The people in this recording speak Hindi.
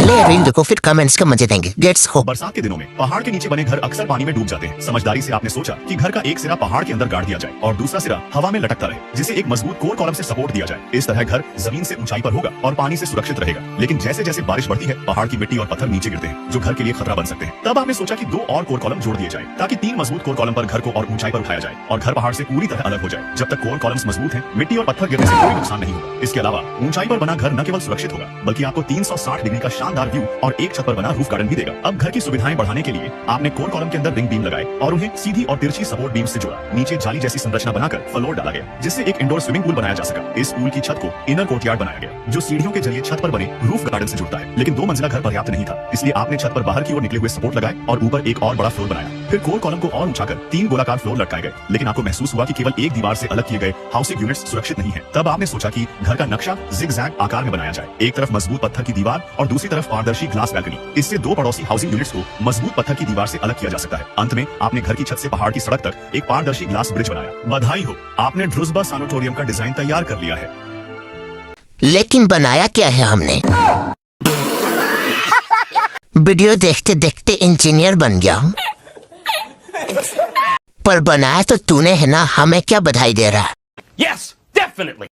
पहले रील देखो फिर कमेंट्स का मजे देंगे। गेट्स हो। बरसात के दिनों में पहाड़ के नीचे बने घर अक्सर पानी में डूब जाते हैं। समझदारी से आपने सोचा कि घर का एक सिरा पहाड़ के अंदर गाड़ दिया जाए और दूसरा सिरा हवा में लटकता रहे, जिसे एक मजबूत कोर कॉलम से सपोर्ट दिया जाए। इस तरह घर जमीन से ऊंचाई पर होगा और पानी से सुरक्षित रहेगा। लेकिन जैसे जैसे बारिश बढ़ती है, पहाड़ की मिट्टी और पत्थर नीचे गिरते हैं, जो घर के लिए खतरा बन सकते हैं। तब आपने सोचा कि 2 और कोर कॉलम जोड़ दिए जाए, ताकि 3 मजबूत कोर कॉलम पर घर को और ऊंचाई पर उठाया जाए और घर पहाड़ से पूरी तरह अलग हो जाए। जब तक कोर कॉलम्स मजबूत हैं, मिट्टी और पत्थर गिरने से कोई नुकसान नहीं होगा। इसके अलावा ऊंचाई पर बना घर न केवल सुरक्षित होगा, बल्कि आपको 360 डिग्री का शानदार व्यू और एक छत पर बना रूफ गार्डन भी देगा। अब घर की सुविधाएं बढ़ाने के लिए आपने कोर कॉलम के अंदर रिंग बीम लगाए और उन्हें सीधी और तिरछी सपोर्ट बीम से जोड़ा। नीचे जाली जैसी संरचना बनाकर फ्लोर डाला गया, जिससे एक इंडोर स्विमिंग पूल बनाया जा सका। इस पूल की छत को इनर कोर्टयार्ड बनाया गया, जो सीढ़ियों के जरिए छत पर बने रूफ गार्डन से जुड़ता है। लेकिन 2 मंजिला घर पर्याप्त नहीं था, इसलिए आपने छत पर बाहर की ओर निकले हुए सपोर्ट लगाए और ऊपर एक और बड़ा फ्लोर बनाया। फिर कोर कॉलम को और ऊंचा कर 3 गोलाकार फ्लोर लटकाए गए। लेकिन आपको महसूस हुआ कि केवल एक दीवार से अलग किए गए हाउसिंग यूनिट्स सुरक्षित नहीं है। तब आपने सोचा कि घर का नक्शा जिगजैग आकार में बनाया जाए। एक तरफ मजबूत पत्थर की दीवार और दूसरी तरफ पारदर्शी ग्लास बैल्कनी। इससे 2 पड़ोसी हाउसिंग यूनिट्स को मजबूत पत्थर की दीवार से अलग किया जा सकता है। अंत में आपने घर की छत से पहाड़ की सड़क तक एक पारदर्शी ग्लास ब्रिज बनाया। बधाई हो, आपने ड्रुजबा सैनिटोरियम का डिजाइन तैयार कर लिया है। लेकिन बनाया क्या है हमने? वीडियो देखते देखते इंजीनियर बन गया हूँ। पर बनाया तो तूने है ना, हमें क्या बधाई दे रहा है? Yes, definitely.